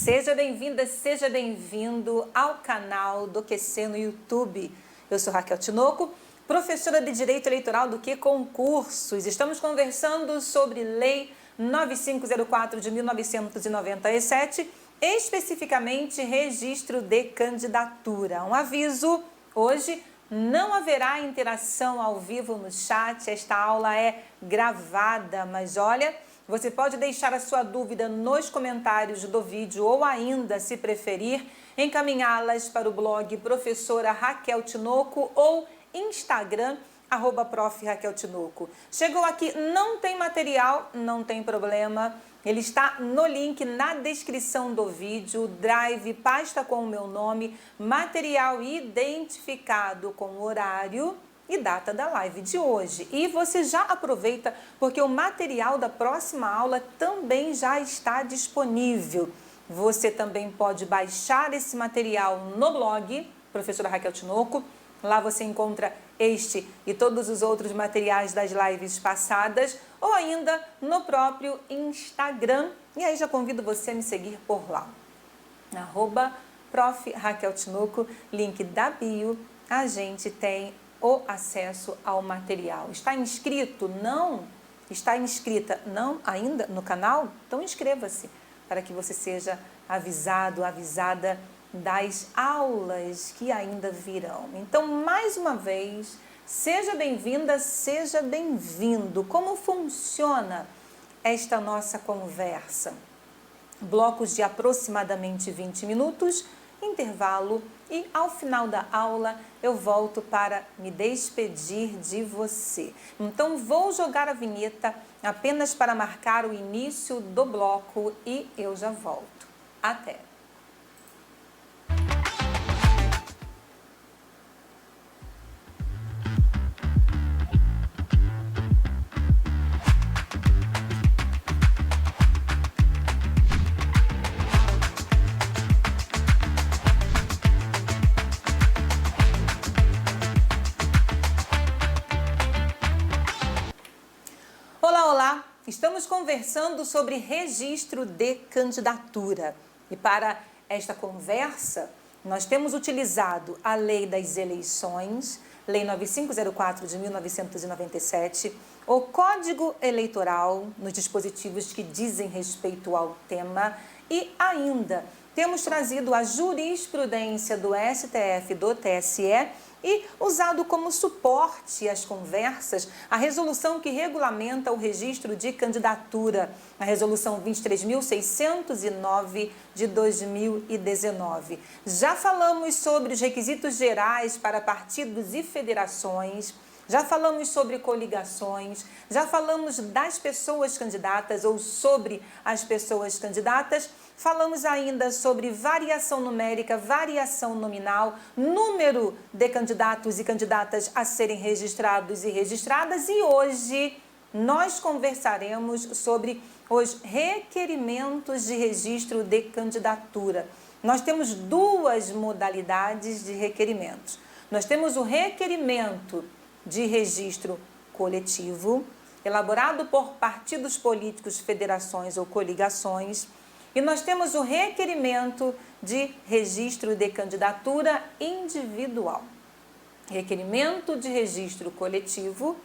Seja bem-vinda, seja bem-vindo ao canal do QC no YouTube. Eu sou Raquel Tinoco, professora de Direito Eleitoral do Que Concursos. Estamos conversando sobre Lei 9504 de 1997, especificamente registro de candidatura. Um aviso, hoje não haverá interação ao vivo no chat, esta aula é gravada, mas olha, você pode deixar a sua dúvida nos comentários do vídeo ou ainda, se preferir, encaminhá-las para o blog Professora Raquel Tinoco ou Instagram, @prof. Raquel Tinoco. Chegou aqui, não tem material, não tem problema. Ele está no link na descrição do vídeo, Drive, pasta com o meu nome, material identificado com horário e data da live de hoje. E você já aproveita porque o material da próxima aula também já está disponível. Você também pode baixar esse material no blog Professora Raquel Tinoco. Lá você encontra este e todos os outros materiais das lives passadas ou ainda no próprio Instagram. E aí já convido você a me seguir por lá. @prof. Raquel Tinoco, link da bio, a gente tem o acesso ao material. Está inscrito? Não? Está inscrita? Não ainda no canal? Então inscreva-se para que você seja avisado, avisada das aulas que ainda virão. Então, mais uma vez, seja bem-vinda, seja bem-vindo. Como funciona esta nossa conversa? Blocos de aproximadamente 20 minutos, intervalo e ao final da aula eu volto para me despedir de você. Então vou jogar a vinheta apenas para marcar o início do bloco e eu já volto. Até! Olá! Estamos conversando sobre registro de candidatura. E para esta conversa, nós temos utilizado a Lei das Eleições, Lei 9504 de 1997, o Código Eleitoral, nos dispositivos que dizem respeito ao tema, e ainda temos trazido a jurisprudência do STF, do TSE, e usado como suporte às conversas a resolução que regulamenta o registro de candidatura, a resolução 23.609 de 2019. Já falamos sobre os requisitos gerais para partidos e federações, já falamos sobre coligações, já falamos das pessoas candidatas ou sobre as pessoas candidatas, falamos ainda sobre variação numérica, variação nominal, número de candidatos e candidatas a serem registrados e registradas e hoje nós conversaremos sobre os requerimentos de registro de candidatura. Nós temos duas modalidades de requerimentos. Nós temos o requerimento de registro coletivo, elaborado por partidos políticos, federações ou coligações, e nós temos o requerimento de registro de candidatura individual. Requerimento de registro coletivo,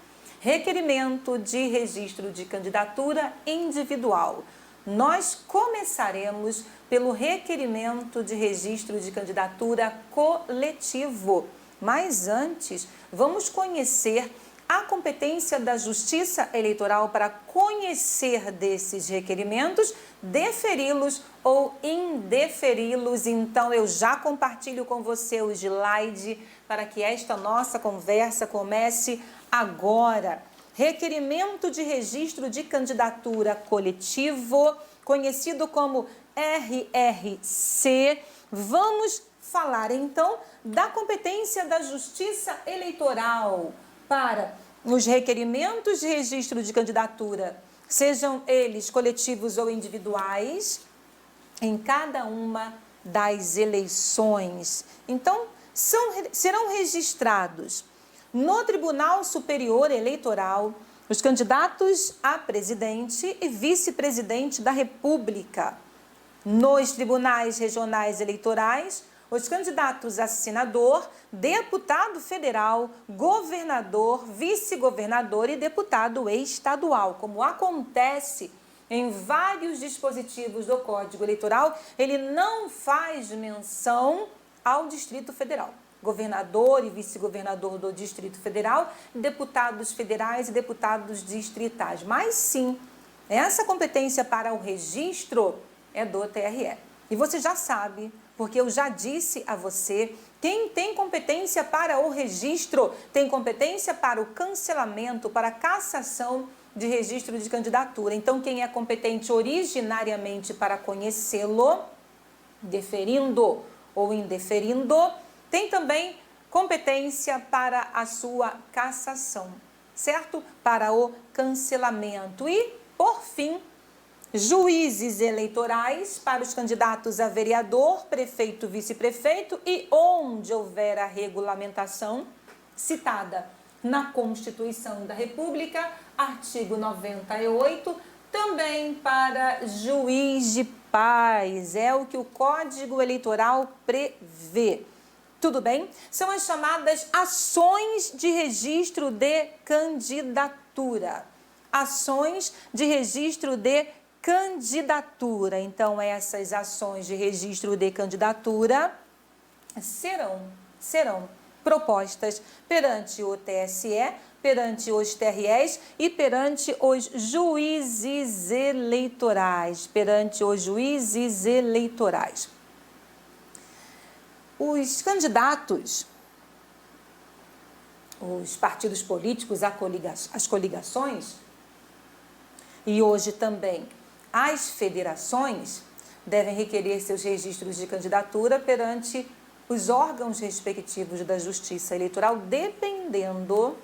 requerimento de registro de candidatura individual. Nós começaremos pelo requerimento de registro de candidatura coletivo. Mas antes, vamos conhecer a competência da Justiça Eleitoral para conhecer desses requerimentos, deferi-los ou indeferi-los. Então, eu já compartilho com você o slide para que esta nossa conversa comece agora. Requerimento de registro de candidatura coletivo, conhecido como RRC. Vamos falar então da competência da Justiça Eleitoral para os requerimentos de registro de candidatura, sejam eles coletivos ou individuais, em cada uma das eleições. Então, serão registrados no Tribunal Superior Eleitoral os candidatos a presidente e vice-presidente da República, Nos tribunais regionais eleitorais, os candidatos a senador, deputado federal, governador, vice-governador e deputado estadual, como acontece em vários dispositivos do Código Eleitoral, ele não faz menção ao Distrito Federal. Governador e vice-governador do Distrito Federal, deputados federais e deputados distritais. Mas sim, essa competência para o registro é do TRE. E você já sabe, porque eu já disse a você, quem tem competência para o registro, tem competência para o cancelamento, para a cassação de registro de candidatura. Então, quem é competente originariamente para conhecê-lo, deferindo ou indeferindo, tem também competência para a sua cassação, certo? Para o cancelamento. E, por fim, juízes eleitorais para os candidatos a vereador, prefeito, vice-prefeito e onde houver a regulamentação citada na Constituição da República, artigo 98, também para juiz de paz, é o que o Código Eleitoral prevê. Tudo bem? São as chamadas ações de registro de candidatura. Ações de registro de candidatura. Então, essas ações de registro de candidatura serão propostas perante o TSE, perante os TREs e perante os juízes eleitorais. Os candidatos, os partidos políticos, as coligações e hoje também as federações devem requerer seus registros de candidatura perante os órgãos respectivos da Justiça Eleitoral, dependendo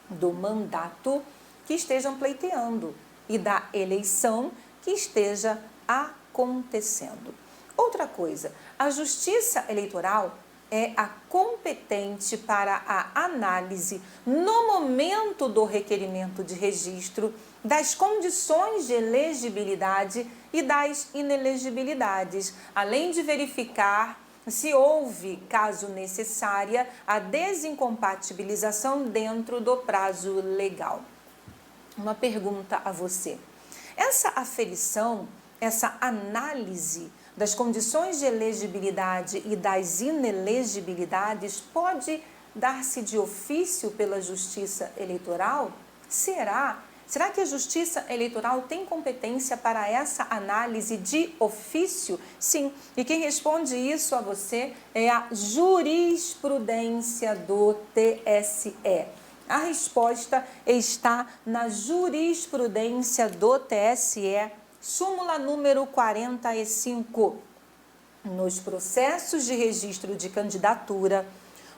do mandato que estejam pleiteando e da eleição que esteja acontecendo. Outra coisa, a Justiça Eleitoral é a competente para a análise, no momento do requerimento de registro, das condições de elegibilidade e das inelegibilidades, além de verificar se houve, caso necessária, a desincompatibilização dentro do prazo legal. Uma pergunta a você. Essa aferição, essa análise das condições de elegibilidade e das inelegibilidades pode dar-se de ofício pela Justiça Eleitoral? Será que a Justiça Eleitoral tem competência para essa análise de ofício? Sim, e quem responde isso a você é a jurisprudência do TSE. A resposta está na jurisprudência do TSE, súmula número 45. Nos processos de registro de candidatura,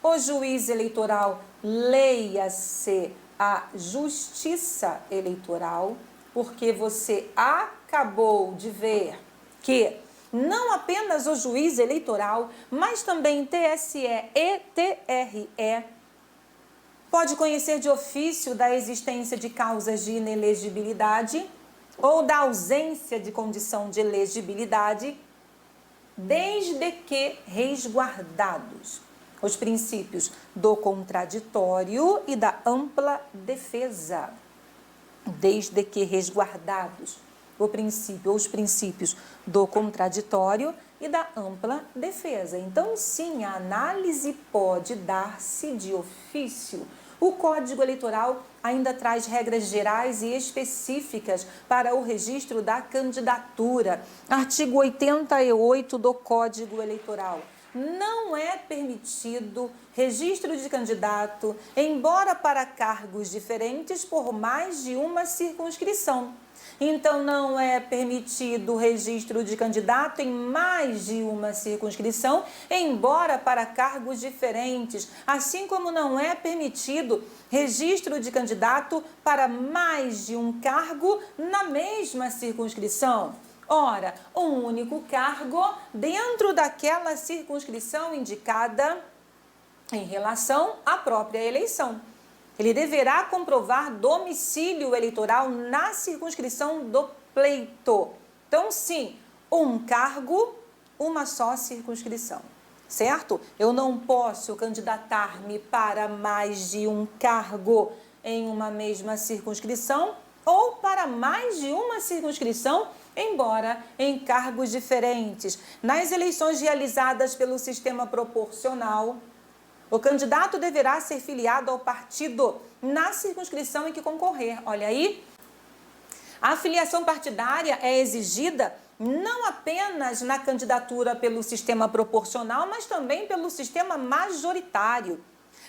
o juiz eleitoral, leia-se a Justiça Eleitoral, porque você acabou de ver que não apenas o juiz eleitoral, mas também TSE e TRE pode conhecer de ofício da existência de causas de inelegibilidade ou da ausência de condição de elegibilidade, desde que resguardados os princípios do contraditório e da ampla defesa, desde que resguardados os princípios do contraditório e da ampla defesa. Então, sim, a análise pode dar-se de ofício. O Código Eleitoral ainda traz regras gerais e específicas para o registro da candidatura. Artigo 88 do Código Eleitoral. Não é permitido registro de candidato, embora para cargos diferentes, por mais de uma circunscrição. Então, não é permitido registro de candidato em mais de uma circunscrição, embora para cargos diferentes, assim como não é permitido registro de candidato para mais de um cargo na mesma circunscrição. Ora, um único cargo dentro daquela circunscrição indicada em relação à própria eleição. Ele deverá comprovar domicílio eleitoral na circunscrição do pleito. Então, sim, um cargo, uma só circunscrição, certo? Eu não posso candidatar-me para mais de um cargo em uma mesma circunscrição ou para mais de uma circunscrição, embora em cargos diferentes. Nas eleições realizadas pelo sistema proporcional, o candidato deverá ser filiado ao partido na circunscrição em que concorrer. Olha aí, a filiação partidária é exigida não apenas na candidatura pelo sistema proporcional, mas também pelo sistema majoritário.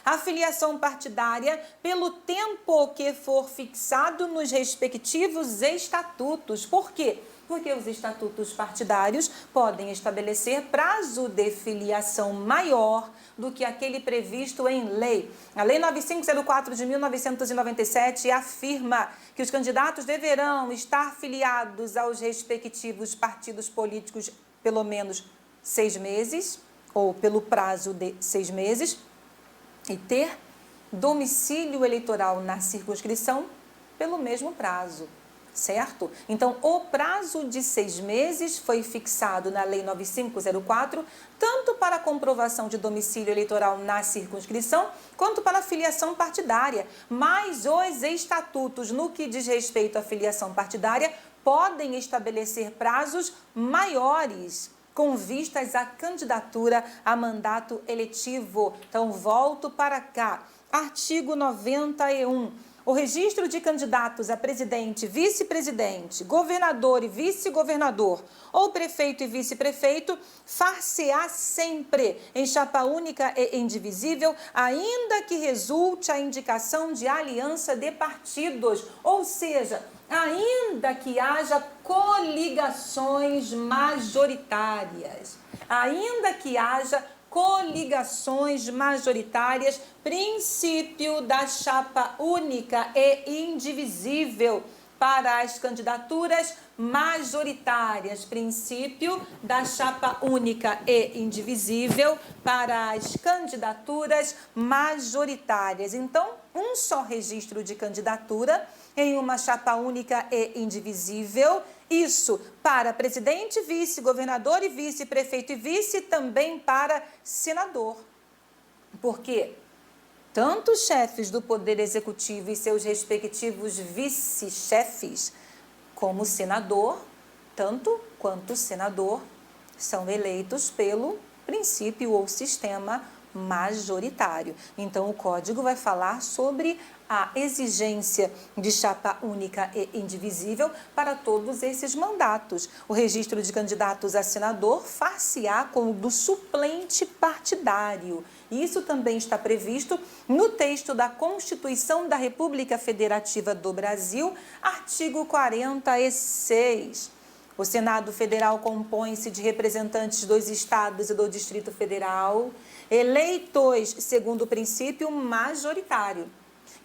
A filiação partidária pelo tempo que for fixado nos respectivos estatutos. Por quê? Porque os estatutos partidários podem estabelecer prazo de filiação maior do que aquele previsto em lei. A Lei 9504 de 1997 afirma que os candidatos deverão estar filiados aos respectivos partidos políticos pelo menos 6 meses, ou pelo prazo de 6 meses, e ter domicílio eleitoral na circunscrição pelo mesmo prazo, certo? Então, o prazo de 6 meses foi fixado na Lei 9504, tanto para a comprovação de domicílio eleitoral na circunscrição, quanto para a filiação partidária. Mas os estatutos, no que diz respeito à filiação partidária, podem estabelecer prazos maiores, com vistas à candidatura a mandato eletivo. Então, volto para cá. Artigo 91. O registro de candidatos a presidente, vice-presidente, governador e vice-governador, ou prefeito e vice-prefeito, far-se-á sempre em chapa única e indivisível, ainda que resulte a indicação de aliança de partidos, ou seja, ainda que haja coligações majoritárias, princípio da chapa única e indivisível para as candidaturas majoritárias, princípio da chapa única e indivisível para as candidaturas majoritárias. Então, um só registro de candidatura em uma chapa única e indivisível, isso para presidente, vice, governador e vice, prefeito e vice, também para senador. Por quê? Tanto os chefes do Poder Executivo e seus respectivos vice-chefes, como o senador, tanto quanto o senador, são eleitos pelo princípio ou sistema majoritário. Então, o Código vai falar sobre a exigência de chapa única e indivisível para todos esses mandatos. O registro de candidatos a senador far-se-á com o do suplente partidário. Isso também está previsto no texto da Constituição da República Federativa do Brasil, artigo 46. O Senado Federal compõe-se de representantes dos estados e do Distrito Federal, eleitos segundo o princípio majoritário.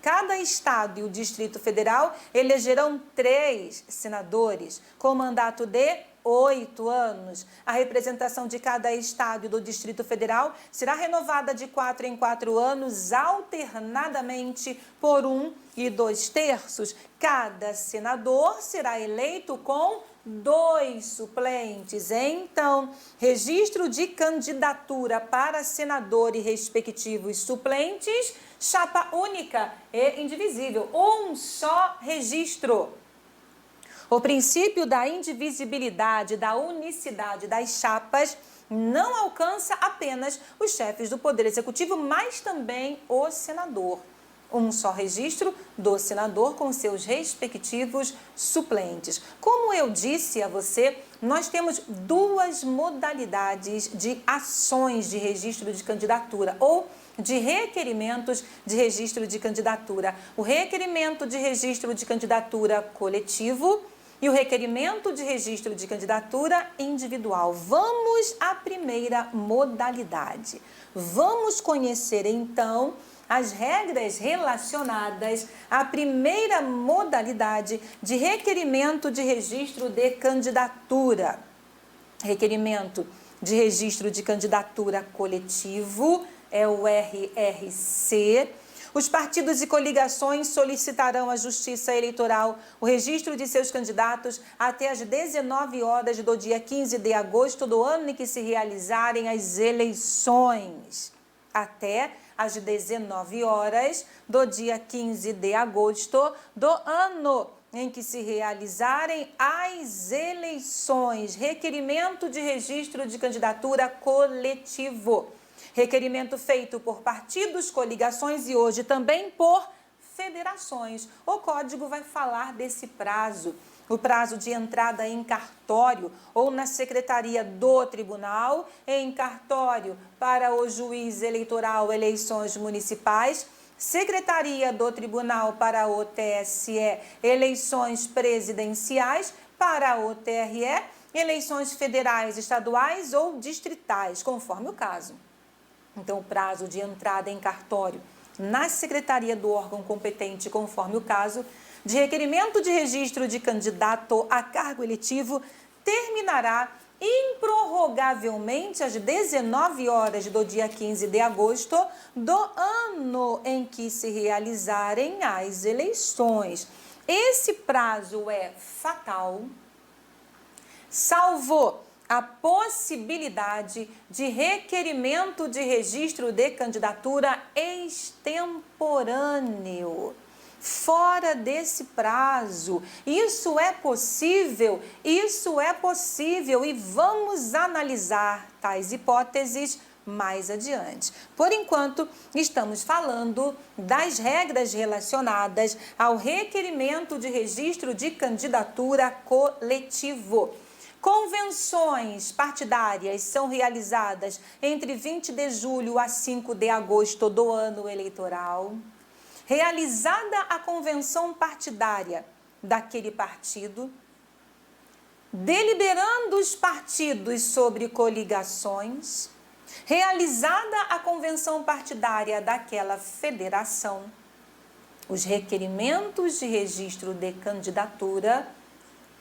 Cada estado e o Distrito Federal elegerão 3 senadores, com mandato de 8 anos. A representação de cada estado e do Distrito Federal será renovada de 4 em 4 anos, alternadamente por 1 2/3. Cada senador será eleito com 2 suplentes. Então, registro de candidatura para senador e respectivos suplentes, chapa única e indivisível, um só registro. O princípio da indivisibilidade, da unicidade das chapas não alcança apenas os chefes do Poder Executivo, mas também o senador. Um só registro do senador com seus respectivos suplentes. Como eu disse a você, nós temos 2 modalidades de ações de registro de candidatura ou de requerimentos de registro de candidatura. O requerimento de registro de candidatura coletivo e o requerimento de registro de candidatura individual. Vamos à primeira modalidade. Vamos conhecer, então, as regras relacionadas à primeira modalidade de requerimento de registro de candidatura. Requerimento de registro de candidatura coletivo é o RRC. Os partidos e coligações solicitarão à Justiça Eleitoral o registro de seus candidatos até às 19 horas do dia 15 de agosto do ano em que se realizarem as eleições. Até às 19 horas do dia 15 de agosto do ano em que se realizarem as eleições. Requerimento de registro de candidatura coletivo. Requerimento feito por partidos, coligações e hoje também por federações. O código vai falar desse prazo. O prazo de entrada em cartório ou na secretaria do tribunal, em cartório para o juiz eleitoral, eleições municipais, secretaria do tribunal para o TSE, eleições presidenciais, para o TRE, eleições federais, estaduais ou distritais, conforme o caso. Então, o prazo de entrada em cartório na secretaria do órgão competente, conforme o caso, de requerimento de registro de candidato a cargo eletivo, terminará improrrogavelmente às 19 horas do dia 15 de agosto do ano em que se realizarem as eleições. Esse prazo é fatal, salvo a possibilidade de requerimento de registro de candidatura extemporâneo. Fora desse prazo, isso é possível e vamos analisar tais hipóteses mais adiante. Por enquanto, estamos falando das regras relacionadas ao requerimento de registro de candidatura coletivo. Convenções partidárias são realizadas entre 20 de julho a 5 de agosto do ano eleitoral. Realizada a convenção partidária daquele partido, deliberando os partidos sobre coligações, realizada a convenção partidária daquela federação, os requerimentos de registro de candidatura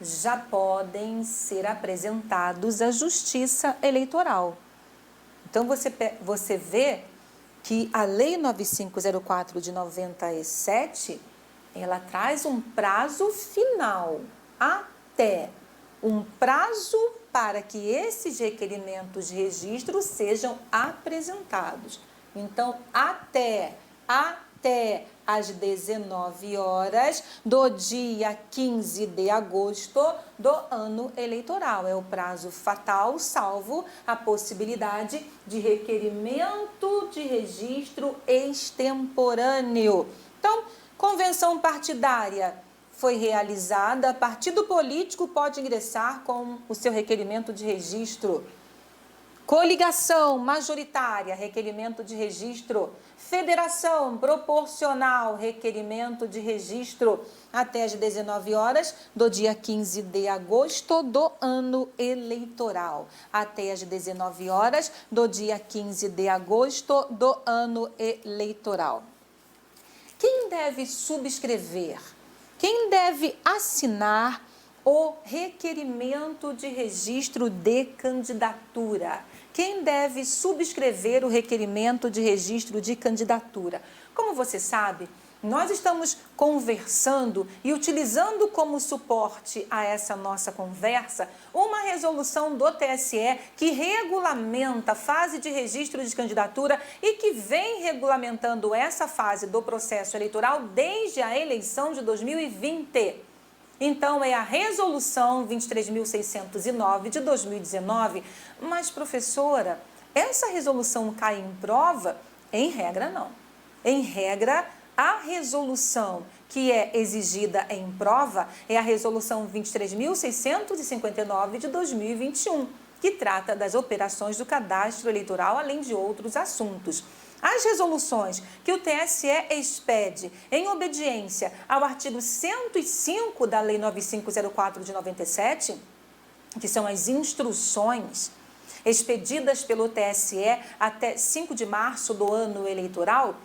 já podem ser apresentados à Justiça Eleitoral. Então, você vê que a Lei 9504 de 97, ela traz um prazo final, até um prazo para que esses requerimentos de registro sejam apresentados. Então, até às 19 horas do dia 15 de agosto do ano eleitoral. É o prazo fatal, salvo a possibilidade de requerimento de registro extemporâneo. Então, convenção partidária foi realizada, partido político pode ingressar com o seu requerimento de registro. Coligação majoritária, requerimento de registro. Federação proporcional, requerimento de registro até às 19 horas do dia 15 de agosto do ano eleitoral. Até às 19 horas do dia 15 de agosto do ano eleitoral. Quem deve subscrever? Quem deve assinar o requerimento de registro de candidatura? Quem deve subscrever o requerimento de registro de candidatura? Como você sabe, nós estamos conversando e utilizando como suporte a essa nossa conversa uma resolução do TSE que regulamenta a fase de registro de candidatura e que vem regulamentando essa fase do processo eleitoral desde a eleição de 2020. Então, é a resolução 23.609 de 2019. Mas, professora, essa resolução cai em prova? Em regra, não. Em regra, a resolução que é exigida em prova é a resolução 23.659 de 2021, que trata das operações do cadastro eleitoral, além de outros assuntos. As resoluções que o TSE expede em obediência ao artigo 105 da Lei 9504 de 97, que são as instruções expedidas pelo TSE até 5 de março do ano eleitoral,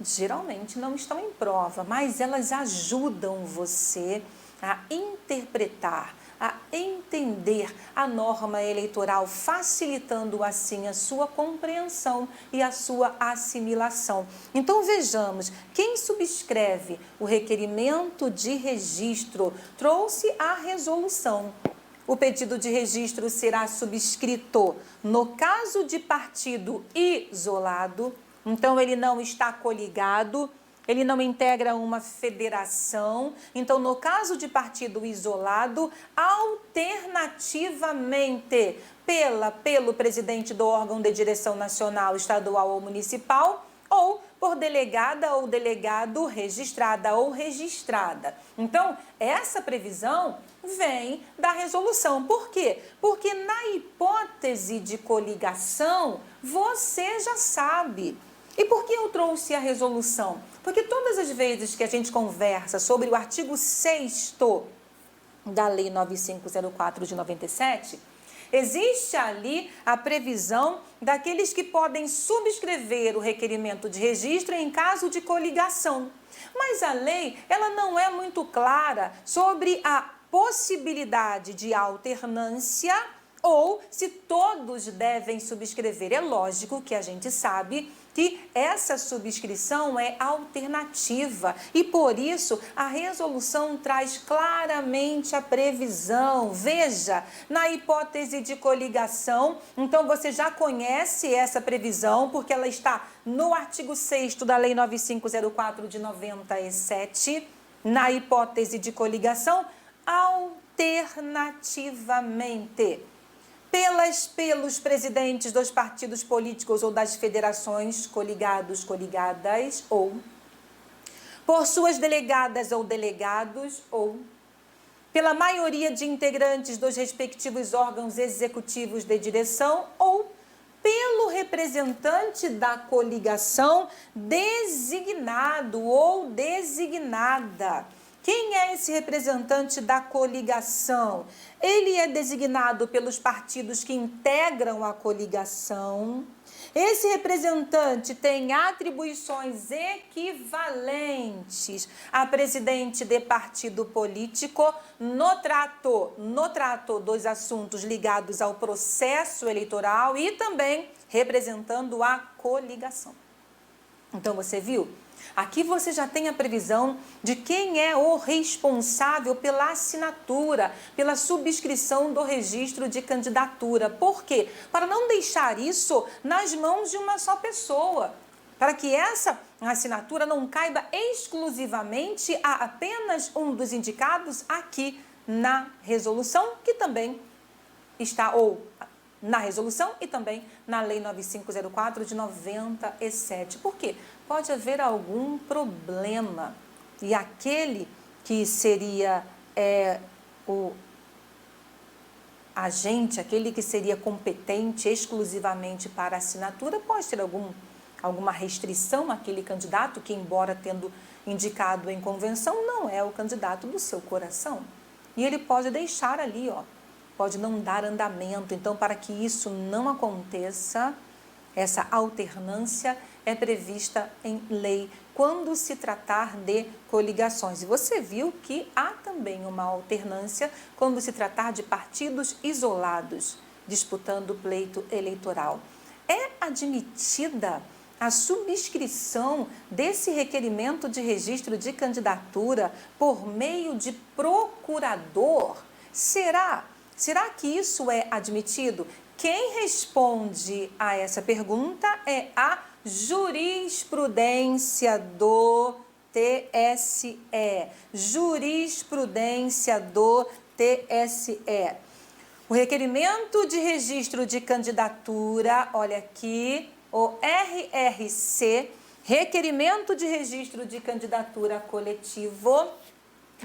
geralmente não estão em prova, mas elas ajudam você a interpretar, a entender a norma eleitoral, facilitando assim a sua compreensão e a sua assimilação. Então vejamos, quem subscreve o requerimento de registro trouxe a resolução. O pedido de registro será subscrito no caso de partido isolado, então ele não está coligado, ele não integra uma federação. Então, no caso de isolado, alternativamente, pelo presidente do órgão de direção nacional, estadual ou municipal, ou por delegada ou delegado registrada ou registrada. Então, essa previsão vem da resolução. Por quê? Porque na hipótese de coligação, você já sabe. E por que eu trouxe a resolução? Porque todas as vezes que a gente conversa sobre o artigo 6º da Lei 9504 de 97, existe ali a previsão daqueles que podem subscrever o requerimento de registro em caso de coligação. Mas a lei, ela não é muito clara sobre a possibilidade de alternância ou se todos devem subscrever. É lógico que a gente sabe que essa subscrição é alternativa e, por isso, a resolução traz claramente a previsão. Veja, na hipótese de coligação, então você já conhece essa previsão, porque ela está no artigo 6º da Lei 9504 de 97, na hipótese de coligação, alternativamente. Pelos presidentes dos partidos políticos ou das federações, coligados, coligadas, ou por suas delegadas ou delegados, ou pela maioria de integrantes dos respectivos órgãos executivos de direção, ou pelo representante da coligação designado ou designada. Quem é esse representante da coligação? Ele é designado pelos partidos que integram a coligação. Esse representante tem atribuições equivalentes a presidente de partido político no trato dos assuntos ligados ao processo eleitoral e também representando a coligação. Então, você viu? Aqui você já tem a previsão de quem é o responsável pela assinatura, pela subscrição do registro de candidatura. Por quê? Para não deixar isso nas mãos de uma só pessoa. Para que essa assinatura não caiba exclusivamente a apenas um dos indicados aqui na resolução, que também está, ou na resolução e também na Lei 9504 de 97. Por quê? Pode haver algum problema e aquele que seria o agente, aquele que seria competente exclusivamente para a assinatura, pode ter alguma restrição àquele candidato que, embora tendo indicado em convenção, não é o candidato do seu coração. E ele pode deixar ali, pode não dar andamento. Então, para que isso não aconteça, essa alternância é prevista em lei quando se tratar de coligações. E você viu que há também uma alternância quando se tratar de partidos isolados disputando o pleito eleitoral. É admitida a subscrição desse requerimento de registro de candidatura por meio de procurador? Será que isso é admitido? Quem responde a essa pergunta é a jurisprudência do TSE. Jurisprudência do TSE. O requerimento de registro de candidatura, olha aqui, o RRC, requerimento de registro de candidatura coletivo,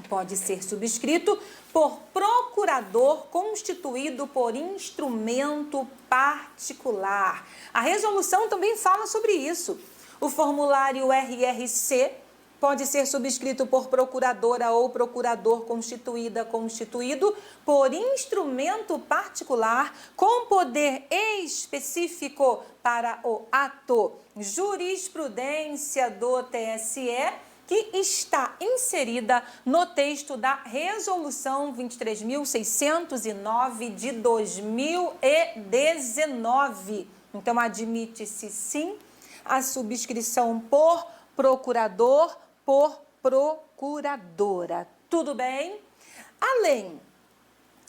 pode ser subscrito por procurador constituído por instrumento particular. A resolução também fala sobre isso. O formulário RRC pode ser subscrito por procuradora ou procurador constituído por instrumento particular com poder específico para o ato. Jurisprudência do TSE que está inserida no texto da Resolução 23.609 de 2019. Então, admite-se sim a subscrição por procurador, por procuradora. Tudo bem?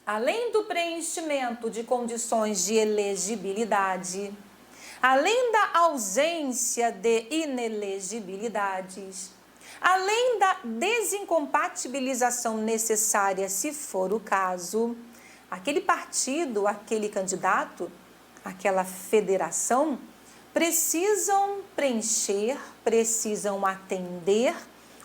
Além do preenchimento de condições de elegibilidade, além da ausência de inelegibilidades, além da desincompatibilização necessária, se for o caso, aquele partido, aquele candidato, aquela federação, precisam preencher, precisam atender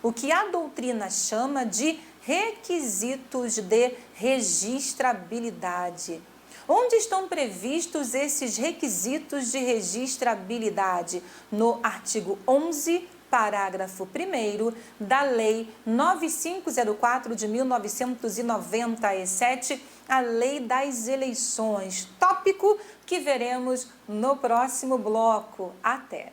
o que a doutrina chama de requisitos de registrabilidade. Onde estão previstos esses requisitos de registrabilidade? No artigo 11, parágrafo 1º da Lei 9504 de 1997, a Lei das Eleições. Tópico que veremos no próximo bloco. Até!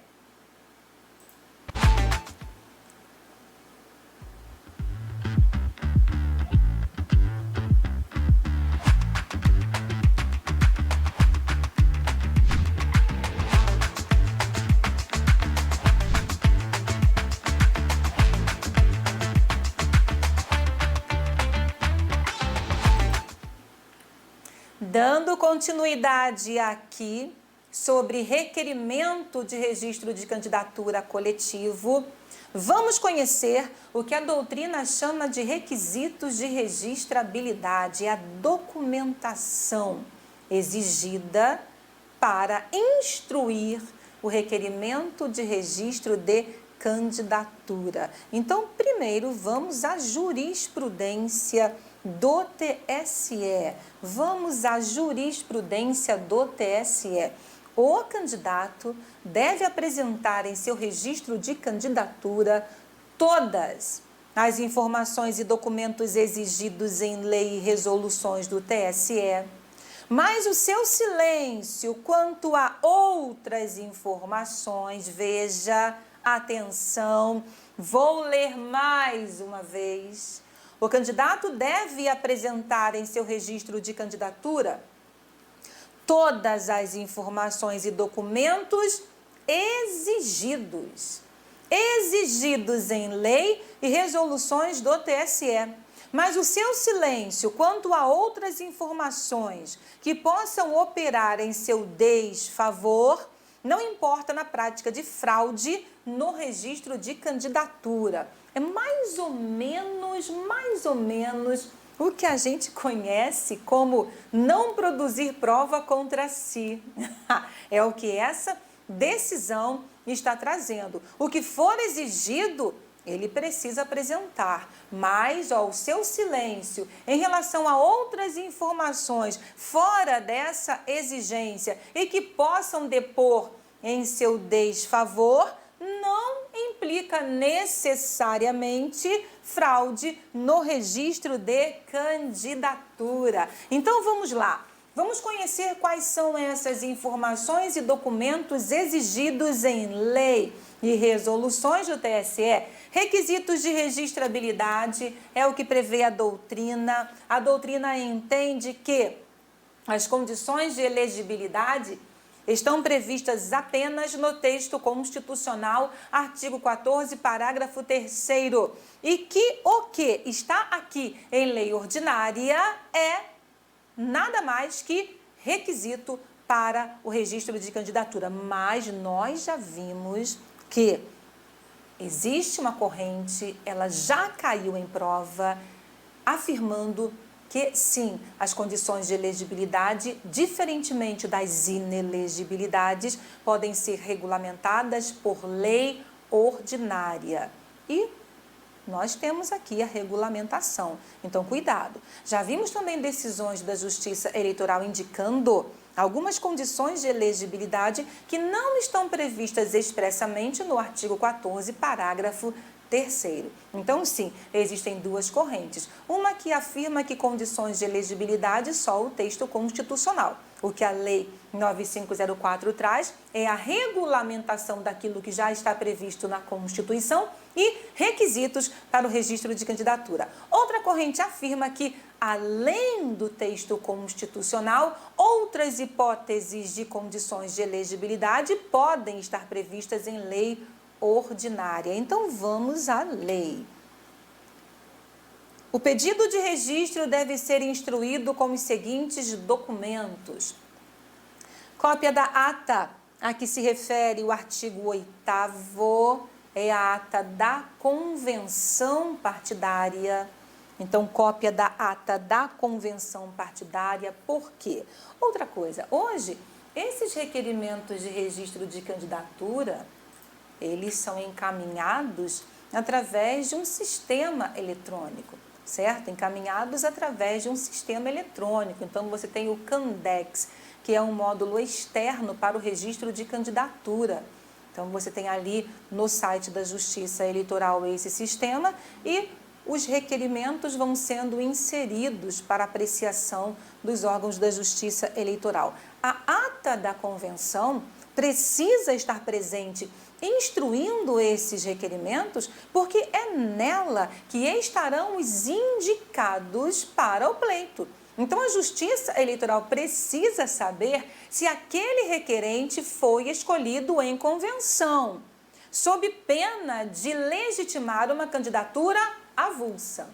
Dando continuidade aqui sobre requerimento de registro de candidatura coletivo, vamos conhecer o que a doutrina chama de requisitos de registrabilidade, a documentação exigida para instruir o requerimento de registro de candidatura. Então, primeiro vamos à jurisprudência do TSE. Vamos à jurisprudência do TSE. O candidato deve apresentar em seu registro de candidatura todas as informações e documentos exigidos em lei e resoluções do TSE, mas o seu silêncio quanto a outras informações, veja, atenção, vou ler mais uma vez. O candidato deve apresentar em seu registro de candidatura todas as informações e documentos exigidos em lei e resoluções do TSE. Mas o seu silêncio quanto a outras informações que possam operar em seu desfavor não importa na prática de fraude no registro de candidatura. É mais ou menos o que a gente conhece como não produzir prova contra si. É o que essa decisão está trazendo. O que for exigido, ele precisa apresentar, mas o seu silêncio em relação a outras informações fora dessa exigência e que possam depor em seu desfavor, não implica necessariamente fraude no registro de candidatura. Então vamos lá, vamos conhecer quais são essas informações e documentos exigidos em lei e resoluções do TSE. Requisitos de registrabilidade é o que prevê a doutrina. A doutrina entende que as condições de elegibilidade estão previstas apenas no texto constitucional, artigo 14, parágrafo 3º, e que o que está aqui em lei ordinária é nada mais que requisito para o registro de candidatura. Mas nós já vimos que existe uma corrente, ela já caiu em prova, afirmando que sim, as condições de elegibilidade, diferentemente das inelegibilidades, podem ser regulamentadas por lei ordinária. E nós temos aqui a regulamentação. Então, cuidado. Já vimos também decisões da Justiça Eleitoral indicando algumas condições de elegibilidade que não estão previstas expressamente no artigo 14, parágrafo 3º. Então, sim, existem duas correntes. Uma que afirma que condições de elegibilidade só o texto constitucional. O que a Lei 9504 traz é a regulamentação daquilo que já está previsto na Constituição e requisitos para o registro de candidatura. Outra corrente afirma que, além do texto constitucional, outras hipóteses de condições de elegibilidade podem estar previstas em lei ordinária. Então, vamos à lei. O pedido de registro deve ser instruído com os seguintes documentos: cópia da ata a que se refere o artigo 8º, é a ata da convenção partidária. Então, cópia da ata da convenção partidária. Por quê? Outra coisa, hoje, esses requerimentos de registro de candidatura, eles são encaminhados através de um sistema eletrônico, certo? Encaminhados através de um sistema eletrônico. Então, você tem o Candex, que é um módulo externo para o registro de candidatura. Então, você tem ali no site da Justiça Eleitoral esse sistema e os requerimentos vão sendo inseridos para apreciação dos órgãos da Justiça Eleitoral. A ata da convenção precisa estar presente instruindo esses requerimentos, porque é nela que estarão os indicados para o pleito. Então, a Justiça Eleitoral precisa saber se aquele requerente foi escolhido em convenção, sob pena de legitimar uma candidatura avulsa.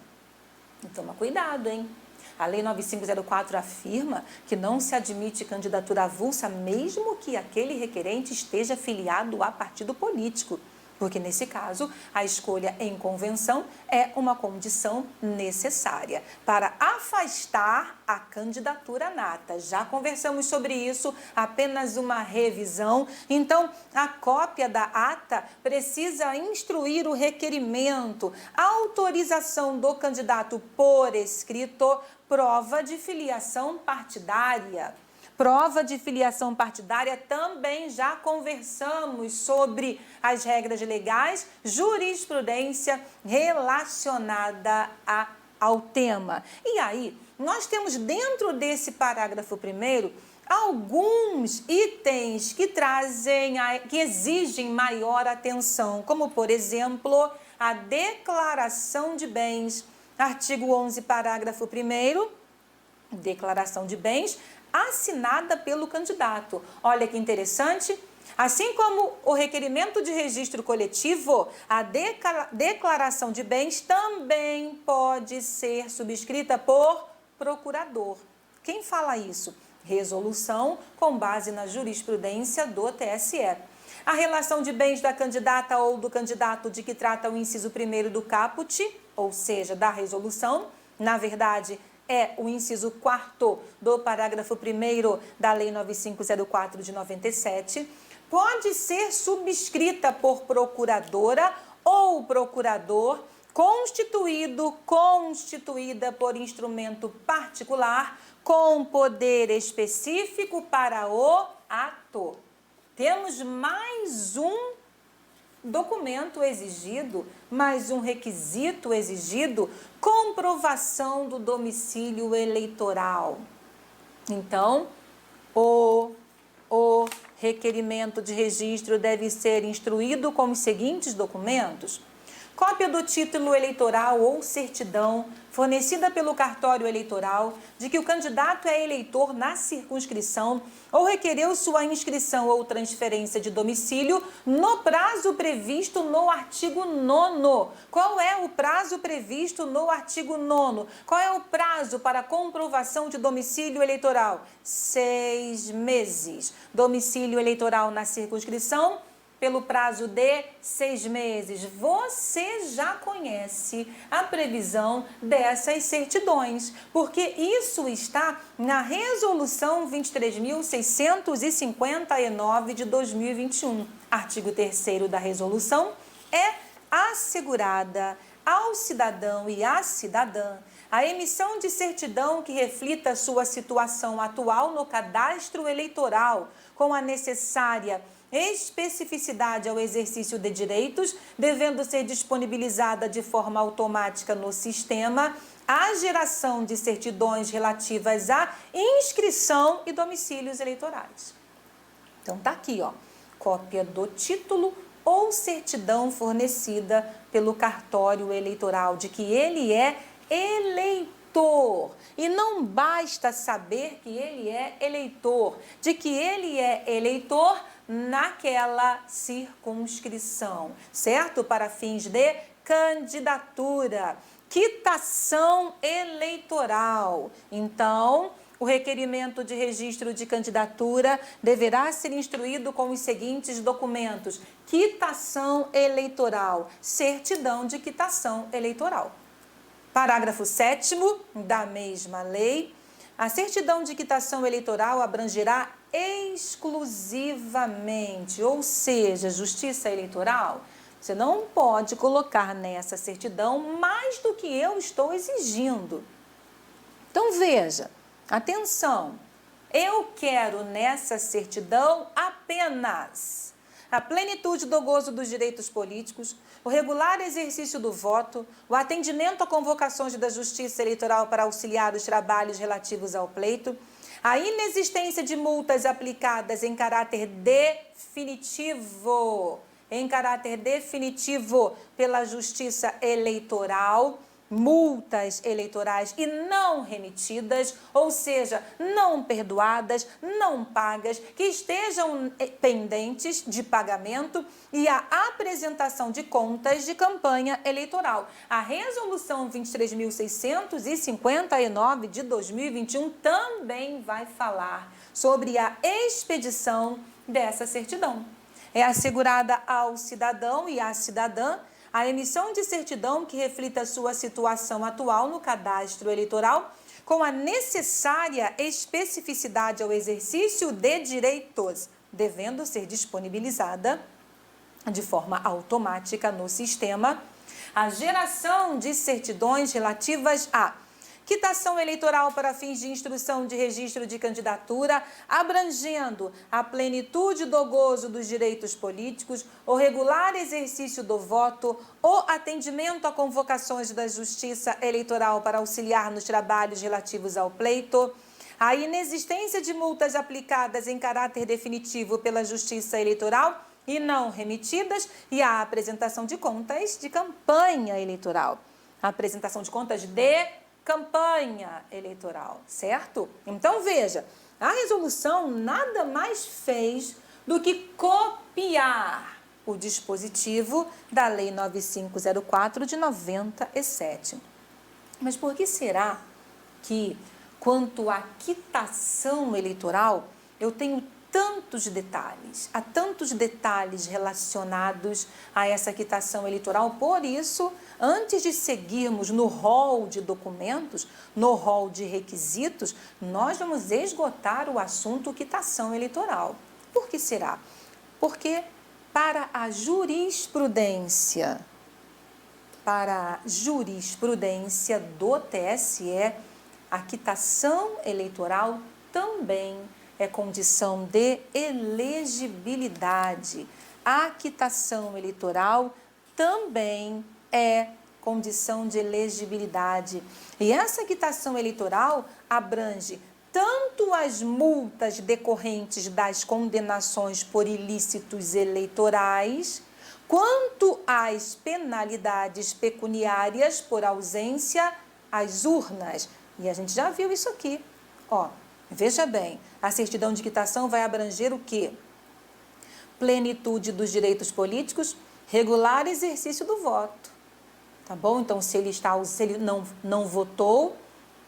Então, toma cuidado, hein? A Lei 9504 afirma que não se admite candidatura avulsa mesmo que aquele requerente esteja filiado a partido político, porque nesse caso a escolha em convenção é uma condição necessária para afastar a candidatura nata. Já conversamos sobre isso, apenas uma revisão. Então, a cópia da ata precisa instruir o requerimento, autorização do candidato por escrito, prova de filiação partidária. Prova de filiação partidária, também já conversamos sobre as regras legais, jurisprudência relacionada ao tema. E aí, nós temos dentro desse parágrafo 1º alguns itens que exigem maior atenção, como, por exemplo, a declaração de bens. Artigo 11, parágrafo 1º, declaração de bens assinada pelo candidato. Olha que interessante. Assim como o requerimento de registro coletivo, a declaração de bens também pode ser subscrita por procurador. Quem fala isso? Resolução com base na jurisprudência do TSE. A relação de bens da candidata ou do candidato de que trata o inciso 1º do caput, ou seja, da resolução, na verdade, é o inciso 4º do parágrafo 1º da Lei 9504 de 97, pode ser subscrita por procuradora ou procurador, constituída por instrumento particular, com poder específico para o ato. Temos mais um documento exigido, mais um requisito exigido: comprovação do domicílio eleitoral. Então, o requerimento de registro deve ser instruído com os seguintes documentos: cópia do título eleitoral ou certidão fornecida pelo cartório eleitoral de que o candidato é eleitor na circunscrição ou requereu sua inscrição ou transferência de domicílio no prazo previsto no artigo 9º. Qual é o prazo previsto no artigo 9º? Qual é o prazo para comprovação de domicílio eleitoral? 6 meses. Domicílio eleitoral na circunscrição, pelo prazo de 6 meses. Você já conhece a previsão dessas certidões, porque isso está na Resolução 23.659 de 2021. Artigo 3º da resolução: é assegurada ao cidadão e à cidadã a emissão de certidão que reflita sua situação atual no cadastro eleitoral, com a necessária especificidade ao exercício de direitos, devendo ser disponibilizada de forma automática no sistema a geração de certidões relativas à inscrição e domicílios eleitorais. Então tá aqui, ó, cópia do título ou certidão fornecida pelo cartório eleitoral de que ele é eleitor. E não basta saber que ele é eleitor, de que ele é eleitor naquela circunscrição, certo? Para fins de candidatura, quitação eleitoral. Então, o requerimento de registro de candidatura deverá ser instruído com os seguintes documentos: quitação eleitoral, certidão de quitação eleitoral. Parágrafo 7º da mesma lei, a certidão de quitação eleitoral abrangerá exclusivamente, ou seja, Justiça Eleitoral, você não pode colocar nessa certidão mais do que eu estou exigindo. Então, veja, atenção, eu quero nessa certidão apenas a plenitude do gozo dos direitos políticos, o regular exercício do voto, o atendimento a convocações da Justiça Eleitoral para auxiliar os trabalhos relativos ao pleito, a inexistência de multas aplicadas em caráter definitivo pela Justiça Eleitoral, multas eleitorais e não remitidas, ou seja, não perdoadas, não pagas, que estejam pendentes de pagamento, e a apresentação de contas de campanha eleitoral. A Resolução 23.659 de 2021 também vai falar sobre a expedição dessa certidão. É assegurada ao cidadão e à cidadã a emissão de certidão que reflita sua situação atual no cadastro eleitoral, com a necessária especificidade ao exercício de direitos, devendo ser disponibilizada de forma automática no sistema a geração de certidões relativas à quitação eleitoral para fins de instrução de registro de candidatura, abrangendo a plenitude do gozo dos direitos políticos, o regular exercício do voto, o atendimento a convocações da Justiça Eleitoral para auxiliar nos trabalhos relativos ao pleito, a inexistência de multas aplicadas em caráter definitivo pela Justiça Eleitoral e não remitidas, e a apresentação de contas de campanha eleitoral. A apresentação de contas de campanha eleitoral, certo? Então, veja, a resolução nada mais fez do que copiar o dispositivo da Lei 9504 de 97. Mas por que será que, quanto à quitação eleitoral, eu tenho há tantos detalhes relacionados a essa quitação eleitoral? Por isso, antes de seguirmos no rol de documentos, no rol de requisitos, nós vamos esgotar o assunto quitação eleitoral. Por que será? Porque para a jurisprudência do TSE, a quitação eleitoral também é condição de elegibilidade. A quitação eleitoral também é condição de elegibilidade. E essa quitação eleitoral abrange tanto as multas decorrentes das condenações por ilícitos eleitorais, quanto as penalidades pecuniárias por ausência às urnas. E a gente já viu isso aqui, ó. Veja bem, a certidão de quitação vai abranger o quê? Plenitude dos direitos políticos, regular exercício do voto. Tá bom? Então, se ele não votou,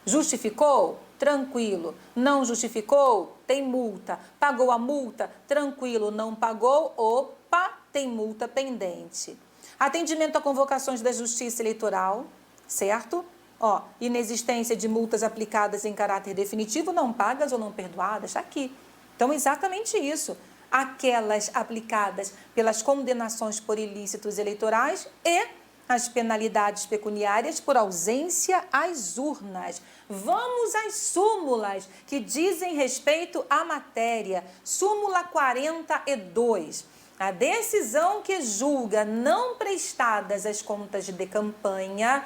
justificou? Tranquilo. Não justificou? Tem multa. Pagou a multa? Tranquilo. Não pagou? Opa, tem multa pendente. Atendimento a convocações da Justiça Eleitoral, certo? Ó, inexistência de multas aplicadas em caráter definitivo, não pagas ou não perdoadas, está aqui. Então, exatamente isso. Aquelas aplicadas pelas condenações por ilícitos eleitorais e as penalidades pecuniárias por ausência às urnas. Vamos às súmulas que dizem respeito à matéria. Súmula 42. A decisão que julga não prestadas as contas de campanha,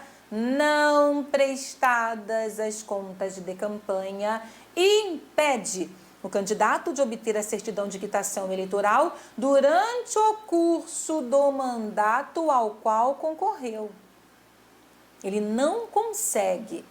impede o candidato de obter a certidão de quitação eleitoral durante o curso do mandato ao qual concorreu. Ele não consegue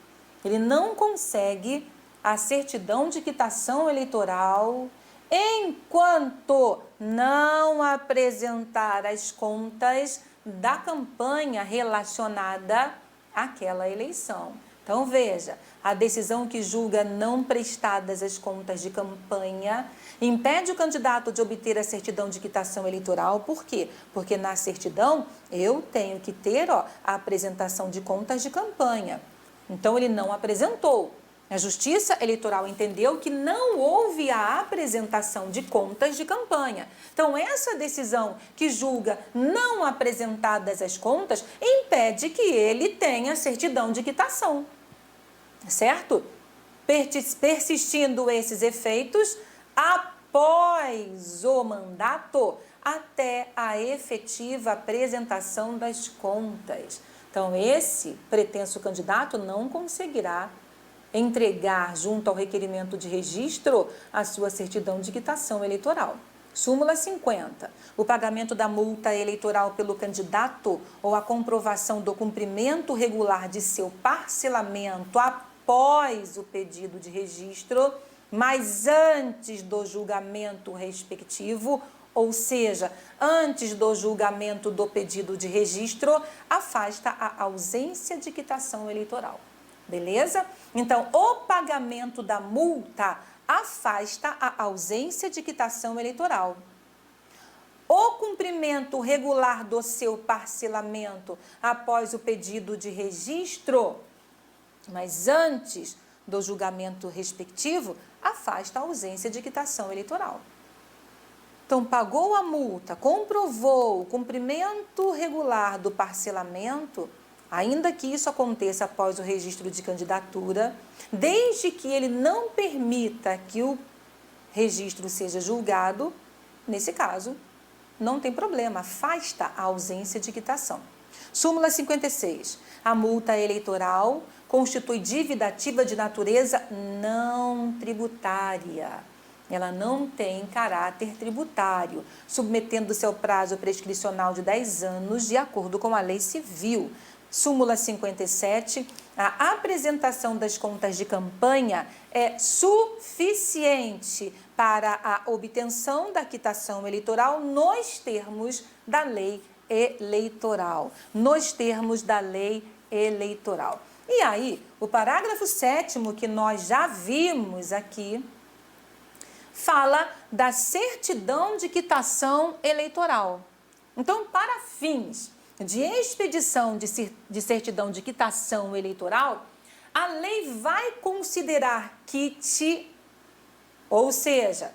a certidão de quitação eleitoral enquanto não apresentar as contas da campanha relacionada àquela eleição. Então, veja, a decisão que julga não prestadas as contas de campanha impede o candidato de obter a certidão de quitação eleitoral. Por quê? Porque na certidão eu tenho que ter a apresentação de contas de campanha. Então, ele não apresentou. A Justiça Eleitoral entendeu que não houve a apresentação de contas de campanha. Então, essa decisão que julga não apresentadas as contas impede que ele tenha certidão de quitação, certo? Persistindo esses efeitos, após o mandato, até a efetiva apresentação das contas. Então, esse pretenso candidato não conseguirá entregar junto ao requerimento de registro a sua certidão de quitação eleitoral. Súmula 50. O pagamento da multa eleitoral pelo candidato ou a comprovação do cumprimento regular de seu parcelamento após o pedido de registro, mas antes do julgamento respectivo, ou seja, antes do julgamento do pedido de registro, afasta a ausência de quitação eleitoral. Beleza? Então, o pagamento da multa afasta a ausência de quitação eleitoral. O cumprimento regular do seu parcelamento após o pedido de registro, mas antes do julgamento respectivo, afasta a ausência de quitação eleitoral. Então, pagou a multa, comprovou o cumprimento regular do parcelamento, ainda que isso aconteça após o registro de candidatura, desde que ele não permita que o registro seja julgado, nesse caso, não tem problema, afasta a ausência de quitação. Súmula 56. A multa eleitoral constitui dívida ativa de natureza não tributária. Ela não tem caráter tributário, submetendo-se ao prazo prescricional de 10 anos, de acordo com a lei civil. Súmula 57, a apresentação das contas de campanha é suficiente para a obtenção da quitação eleitoral nos termos da lei eleitoral. E aí, o parágrafo 7º, que nós já vimos aqui, fala da certidão de quitação eleitoral. Então, para fins de expedição de certidão de quitação eleitoral, a lei vai considerar quite, ou seja,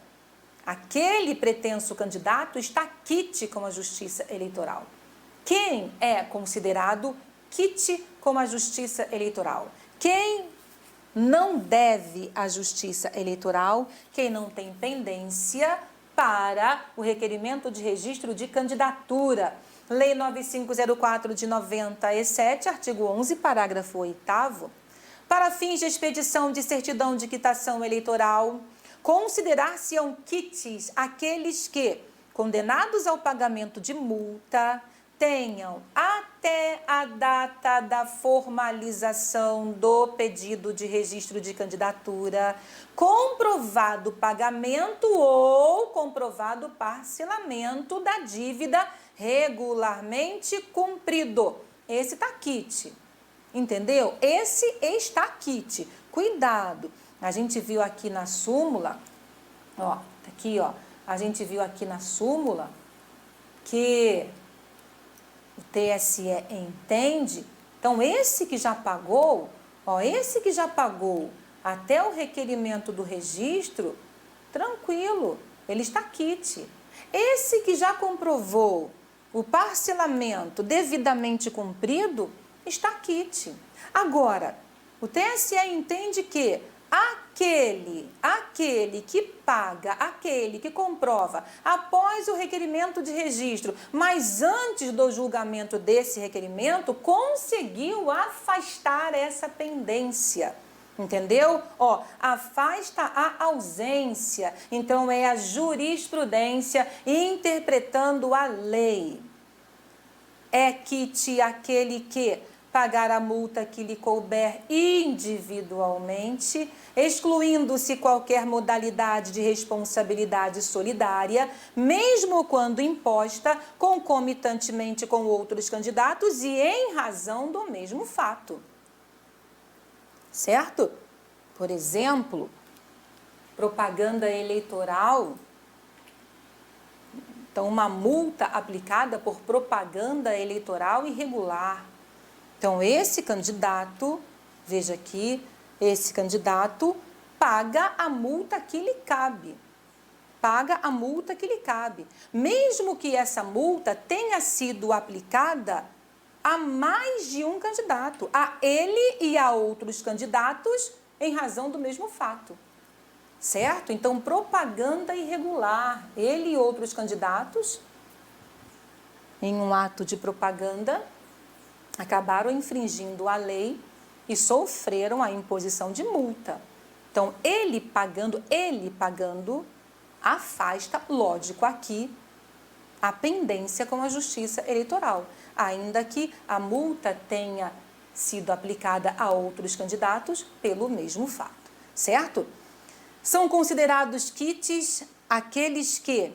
aquele pretenso candidato está quite com a Justiça Eleitoral. Quem é considerado quite com a Justiça Eleitoral? Quem não deve à Justiça Eleitoral, quem não tem pendência para o requerimento de registro de candidatura. Lei 9504 de 97, artigo 11, parágrafo 8º. Para fins de expedição de certidão de quitação eleitoral, considerar-se-ão quites aqueles que, condenados ao pagamento de multa, tenham até a data da formalização do pedido de registro de candidatura comprovado pagamento ou comprovado parcelamento da dívida regularmente cumprido. Esse está quite, entendeu? Esse está quite. Cuidado, a gente viu aqui na súmula, ó, aqui, ó, a gente viu aqui na súmula que o TSE entende. Então, esse que já pagou, ó, esse que já pagou até o requerimento do registro, tranquilo, ele está quite. Esse que já comprovou o parcelamento devidamente cumprido, está quite. Agora, o TSE entende que aquele que paga, aquele que comprova após o requerimento de registro, mas antes do julgamento desse requerimento, conseguiu afastar essa pendência. Entendeu? Ó, afasta a ausência. Então, é a jurisprudência interpretando a lei. É quite aquele que pagar a multa que lhe couber individualmente, excluindo-se qualquer modalidade de responsabilidade solidária, mesmo quando imposta concomitantemente com outros candidatos e em razão do mesmo fato. Certo? Por exemplo, propaganda eleitoral. Então, uma multa aplicada por propaganda eleitoral irregular. Então, esse candidato, veja aqui, esse candidato paga a multa que lhe cabe. Paga a multa que lhe cabe. Mesmo que essa multa tenha sido aplicada a mais de um candidato, a ele e a outros candidatos em razão do mesmo fato. Certo? Então, propaganda irregular, ele e outros candidatos, em um ato de propaganda, acabaram infringindo a lei e sofreram a imposição de multa. Então, ele pagando, afasta, lógico, aqui, a pendência com a Justiça Eleitoral, ainda que a multa tenha sido aplicada a outros candidatos pelo mesmo fato, certo? São considerados quites aqueles que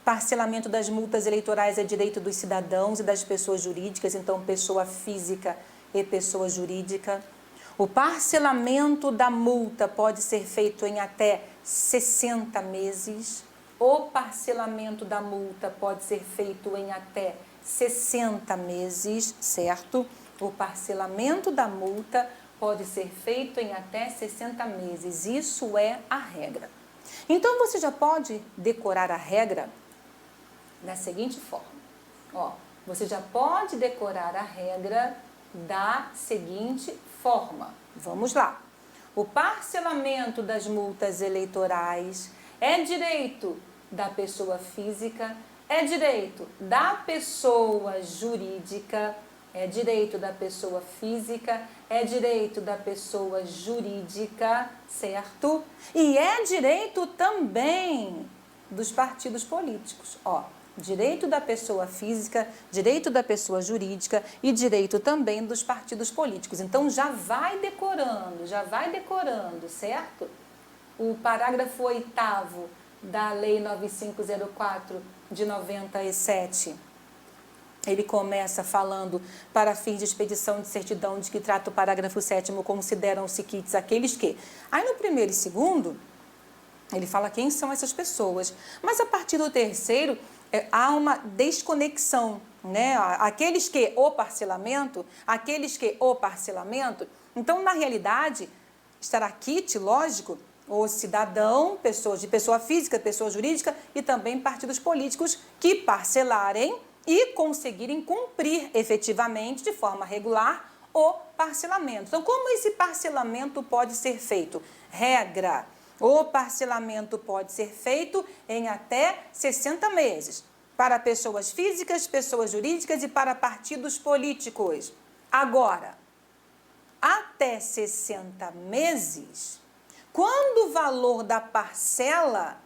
parcelamento das multas eleitorais é direito dos cidadãos e das pessoas jurídicas, então pessoa física e pessoa jurídica. O parcelamento da multa pode ser feito em até 60 meses. O parcelamento da multa pode ser feito em até 60 meses, certo? O parcelamento da multa pode ser feito em até 60 meses. Isso é a regra. Então, você já pode decorar a regra da seguinte forma. Ó, você já pode decorar a regra da seguinte forma. Vamos lá. O parcelamento das multas eleitorais é direito da pessoa física, é direito da pessoa jurídica, é direito da pessoa física, é direito da pessoa jurídica, certo? E é direito também dos partidos políticos, ó. Direito da pessoa física, direito da pessoa jurídica e direito também dos partidos políticos. Então, já vai decorando, certo? O parágrafo 8º da Lei 9504 de 97, ele começa falando, para fins de expedição de certidão de que trata o parágrafo 7º, consideram-se quites aqueles que... Aí, no primeiro e segundo, ele fala quem são essas pessoas. Mas, a partir do terceiro, há uma desconexão, né? Aqueles que o parcelamento, então, na realidade, estará quite, lógico, o cidadão, pessoa física, pessoa jurídica e também partidos políticos que parcelarem e conseguirem cumprir efetivamente, de forma regular, o parcelamento. Então, como esse parcelamento pode ser feito? Regra. O parcelamento pode ser feito em até 60 meses, para pessoas físicas, pessoas jurídicas e para partidos políticos. Agora, até 60 meses, quando o valor da parcela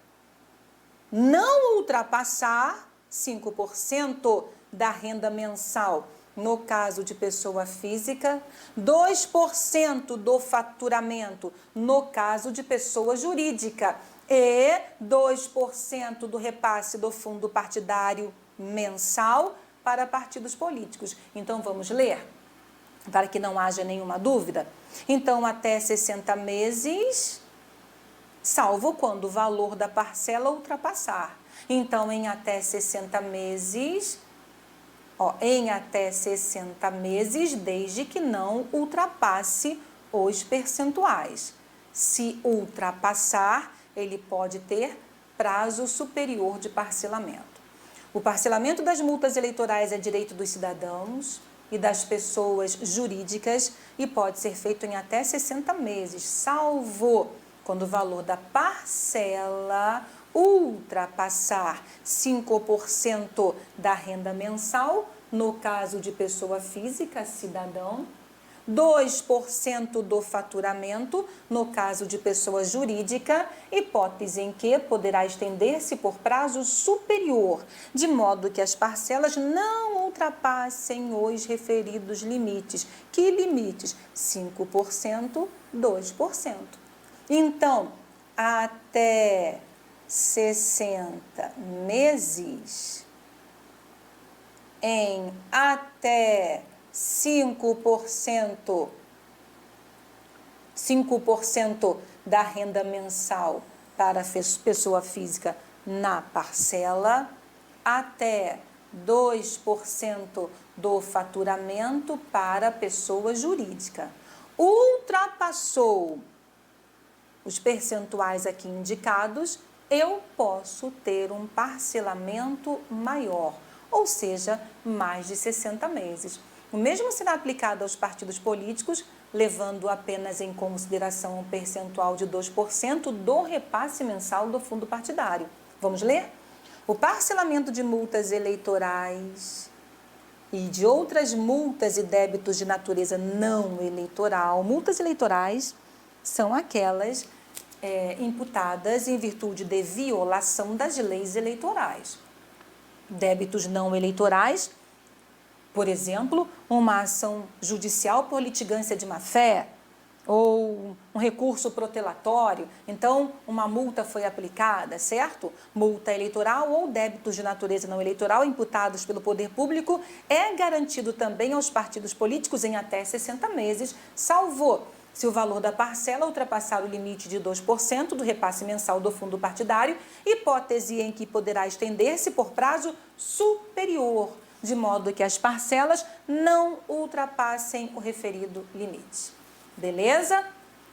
não ultrapassar 5% da renda mensal, no caso de pessoa física, 2% do faturamento, no caso de pessoa jurídica, e 2% do repasse do fundo partidário mensal para partidos políticos. Então, vamos ler, para que não haja nenhuma dúvida. Então, até 60 meses, salvo quando o valor da parcela ultrapassar. Então, em até 60 meses... em até 60 meses, desde que não ultrapasse os percentuais. Se ultrapassar, ele pode ter prazo superior de parcelamento. O parcelamento das multas eleitorais é direito dos cidadãos e das pessoas jurídicas e pode ser feito em até 60 meses, salvo quando o valor da parcela ultrapassar 5% da renda mensal, no caso de pessoa física, cidadão, 2% do faturamento, no caso de pessoa jurídica, hipótese em que poderá estender-se por prazo superior, de modo que as parcelas não ultrapassem os referidos limites. Que limites? 5%, 2%. Então, até 60 meses, em até 5% da renda mensal para a pessoa física na parcela, até 2% do faturamento para a pessoa jurídica. Ultrapassou os percentuais aqui indicados, eu posso ter um parcelamento maior, ou seja, mais de 60 meses. O mesmo será aplicado aos partidos políticos, levando apenas em consideração um percentual de 2% do repasse mensal do fundo partidário. Vamos ler? O parcelamento de multas eleitorais e de outras multas e débitos de natureza não eleitoral. Multas eleitorais são aquelas imputadas em virtude de violação das leis eleitorais. Débitos não eleitorais, por exemplo, uma ação judicial por litigância de má-fé ou um recurso protelatório, então uma multa foi aplicada, certo? Multa eleitoral ou débitos de natureza não eleitoral imputados pelo poder público é garantido também aos partidos políticos em até 60 meses, salvo se o valor da parcela ultrapassar o limite de 2% do repasse mensal do fundo partidário, hipótese em que poderá estender-se por prazo superior, de modo que as parcelas não ultrapassem o referido limite. Beleza?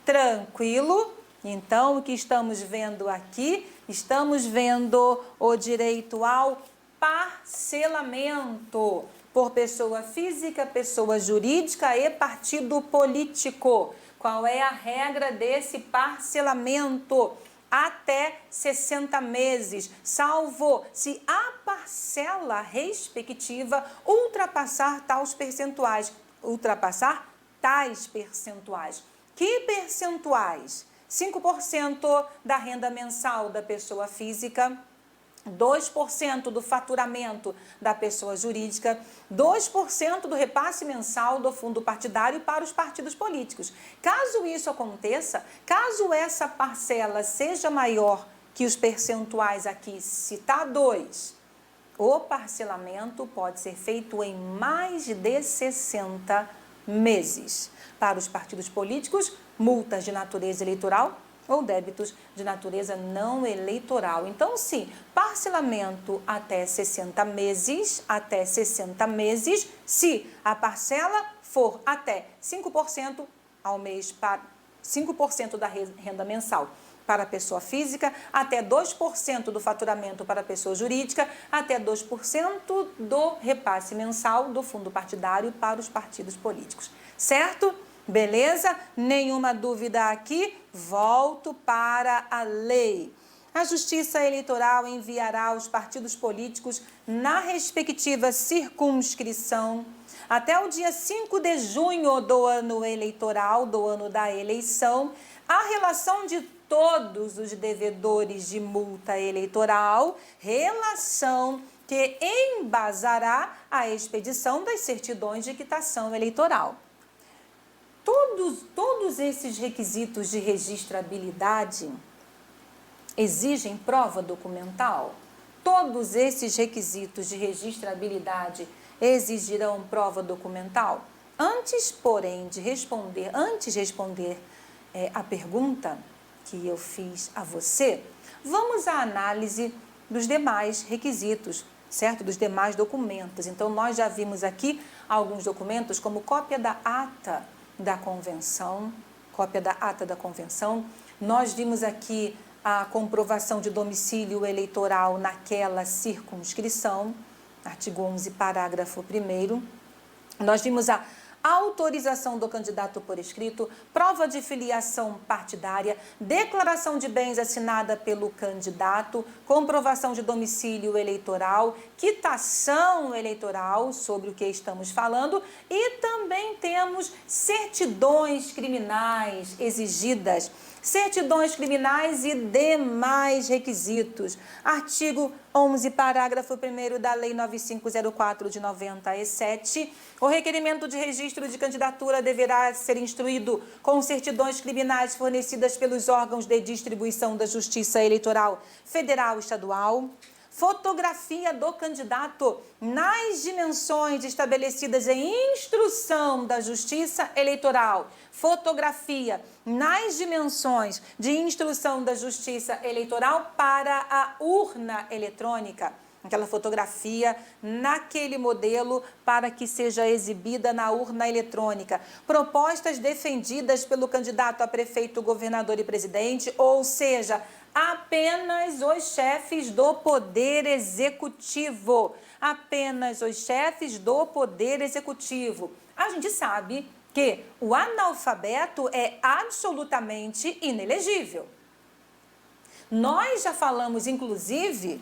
Tranquilo? Então, o que estamos vendo aqui? Estamos vendo o direito ao parcelamento por pessoa física, pessoa jurídica e partido político. Qual é a regra desse parcelamento? Até 60 meses, salvo se a parcela respectiva ultrapassar tais percentuais. Que percentuais? 5% da renda mensal da pessoa física, 2% do faturamento da pessoa jurídica, 2% do repasse mensal do fundo partidário para os partidos políticos. Caso isso aconteça, caso essa parcela seja maior que os percentuais aqui citados, o parcelamento pode ser feito em mais de 60 meses. Para os partidos políticos, multas de natureza eleitoral ou débitos de natureza não eleitoral. Então, sim, parcelamento até 60 meses, se a parcela for até 5% ao mês, para 5% da renda mensal para a pessoa física, até 2% do faturamento para a pessoa jurídica, até 2% do repasse mensal do fundo partidário para os partidos políticos. Certo? Beleza? Nenhuma dúvida aqui? Volto para a lei. A Justiça Eleitoral enviará aos partidos políticos, na respectiva circunscrição, até o dia 5 de junho do ano eleitoral, do ano da eleição, a relação de todos os devedores de multa eleitoral, relação que embasará a expedição das certidões de quitação eleitoral. Todos esses requisitos de registrabilidade exigem prova documental? Todos esses requisitos de registrabilidade exigirão prova documental? Antes, porém, de responder a pergunta que eu fiz a você, vamos à análise dos demais requisitos, certo? Dos demais documentos. Então, nós já vimos aqui alguns documentos como cópia da ata da convenção, nós vimos aqui a comprovação de domicílio eleitoral naquela circunscrição, artigo 11, parágrafo 1º. Nós vimos a autorização do candidato por escrito, prova de filiação partidária, declaração de bens assinada pelo candidato, comprovação de domicílio eleitoral, quitação eleitoral, sobre o que estamos falando, e também temos certidões criminais exigidas, certidões criminais e demais requisitos. Artigo 11, parágrafo 1º da Lei 9504 de 97, o requerimento de registro de candidatura deverá ser instruído com certidões criminais fornecidas pelos órgãos de distribuição da Justiça Eleitoral Federal e Estadual. Fotografia do candidato nas dimensões estabelecidas em instrução da Justiça Eleitoral. Fotografia nas dimensões de instrução da Justiça Eleitoral para a urna eletrônica. Aquela fotografia naquele modelo para que seja exibida na urna eletrônica. Propostas defendidas pelo candidato a prefeito, governador e presidente, ou seja, apenas os chefes do Poder Executivo. Apenas os chefes do Poder Executivo. A gente sabe que o analfabeto é absolutamente inelegível. Nós já falamos, inclusive,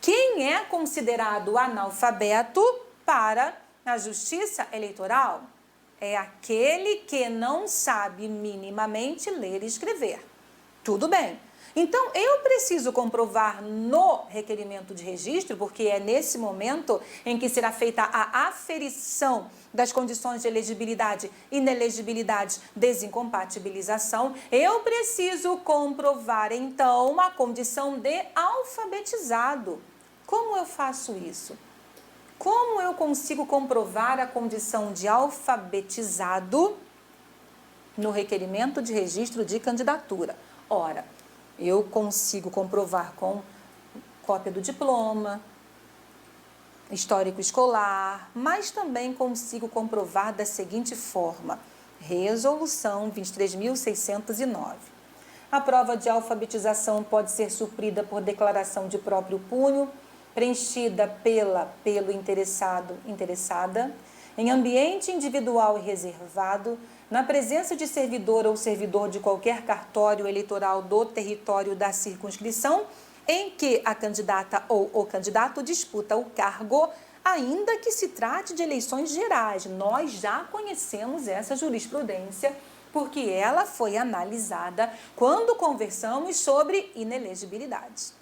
quem é considerado analfabeto para a Justiça Eleitoral? É aquele que não sabe minimamente ler e escrever. Tudo bem. Então, eu preciso comprovar no requerimento de registro, porque é nesse momento em que será feita a aferição das condições de elegibilidade, inelegibilidade, desincompatibilização, eu preciso comprovar, então, a condição de alfabetizado. Como eu faço isso? Como eu consigo comprovar a condição de alfabetizado no requerimento de registro de candidatura? Ora, eu consigo comprovar com cópia do diploma, histórico escolar, mas também consigo comprovar da seguinte forma: Resolução 23.609. A prova de alfabetização pode ser suprida por declaração de próprio punho, preenchida pelo interessada, em ambiente individual e reservado, na presença de servidor ou servidor de qualquer cartório eleitoral do território da circunscrição em que a candidata ou o candidato disputa o cargo, ainda que se trate de eleições gerais. Nós já conhecemos essa jurisprudência, porque ela foi analisada quando conversamos sobre inelegibilidade.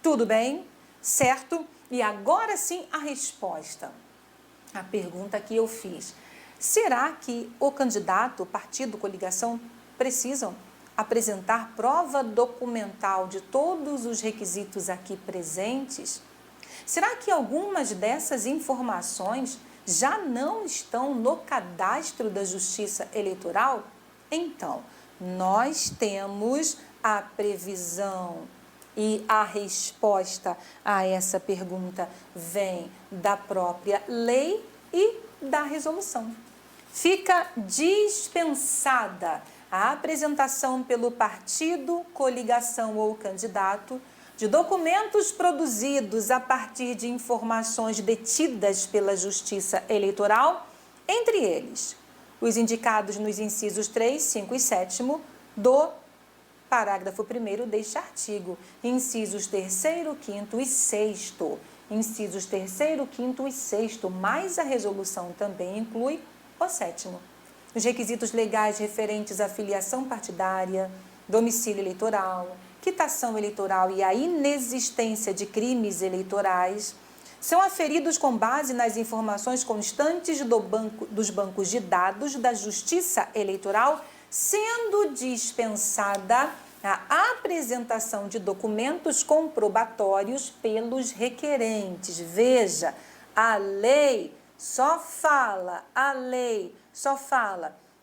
Tudo bem? Certo? E agora sim a resposta. A pergunta que eu fiz: será que o candidato, partido, coligação precisam apresentar prova documental de todos os requisitos aqui presentes? Será que algumas dessas informações já não estão no cadastro da Justiça Eleitoral? Então, nós temos a previsão e a resposta a essa pergunta vem da própria lei e da resolução. Fica dispensada a apresentação pelo partido, coligação ou candidato de documentos produzidos a partir de informações detidas pela Justiça Eleitoral, entre eles os indicados nos incisos 3, 5 e 7º do parágrafo 1º deste artigo, incisos 3º, 5º e 6º. Incisos 3º, 5º e 6º, mas a resolução também inclui o 7º. Os requisitos legais referentes à filiação partidária, domicílio eleitoral, quitação eleitoral e a inexistência de crimes eleitorais são aferidos com base nas informações constantes dos bancos de dados da Justiça Eleitoral, sendo dispensada a apresentação de documentos comprobatórios pelos requerentes. Veja, a lei só fala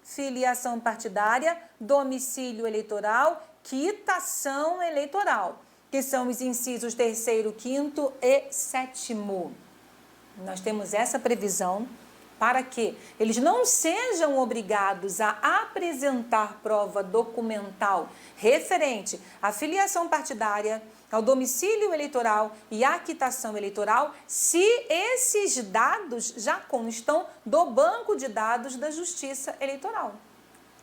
filiação partidária, domicílio eleitoral, quitação eleitoral, que são os incisos 3º, 5º e 7º. Nós temos essa previsão para que eles não sejam obrigados a apresentar prova documental referente à filiação partidária, ao domicílio eleitoral e à quitação eleitoral, se esses dados já constam do banco de dados da Justiça Eleitoral.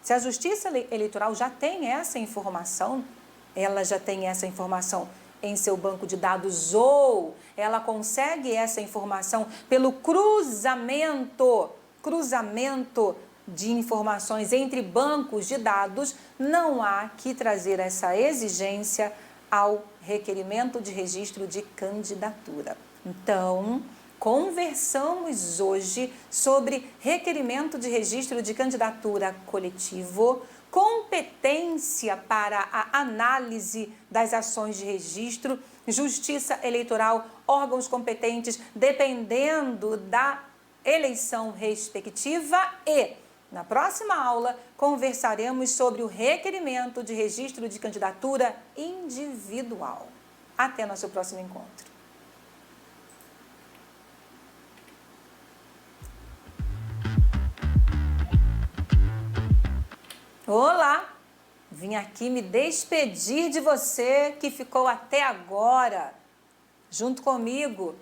Se a Justiça Eleitoral já tem essa informação, ela já tem essa informação em seu banco de dados ou ela consegue essa informação pelo cruzamento de informações entre bancos de dados, não há que trazer essa exigência ao requerimento de registro de candidatura. Então, conversamos hoje sobre requerimento de registro de candidatura coletivo, competência para a análise das ações de registro, Justiça Eleitoral, órgãos competentes dependendo da eleição respectiva e, na próxima aula, conversaremos sobre o requerimento de registro de candidatura individual. Até nosso próximo encontro. Olá! Vim aqui me despedir de você que ficou até agora, junto comigo,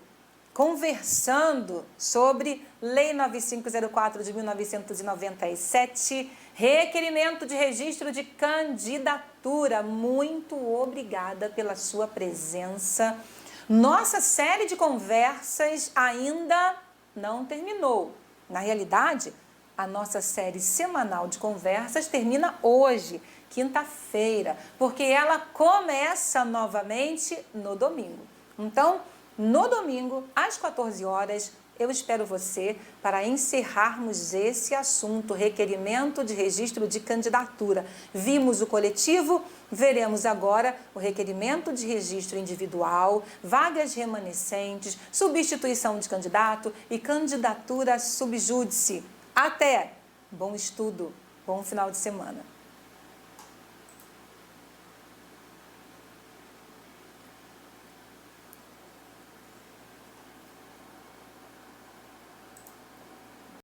conversando sobre Lei 9504 de 1997, requerimento de registro de candidatura. Muito obrigada pela sua presença. Nossa série de conversas ainda não terminou. Na realidade, a nossa série semanal de conversas termina hoje, quinta-feira, porque ela começa novamente no domingo. Então, no domingo, às 14 horas, eu espero você para encerrarmos esse assunto, requerimento de registro de candidatura. Vimos o coletivo, veremos agora o requerimento de registro individual, vagas remanescentes, substituição de candidato e candidatura sub júdice. Até! Bom estudo, bom final de semana.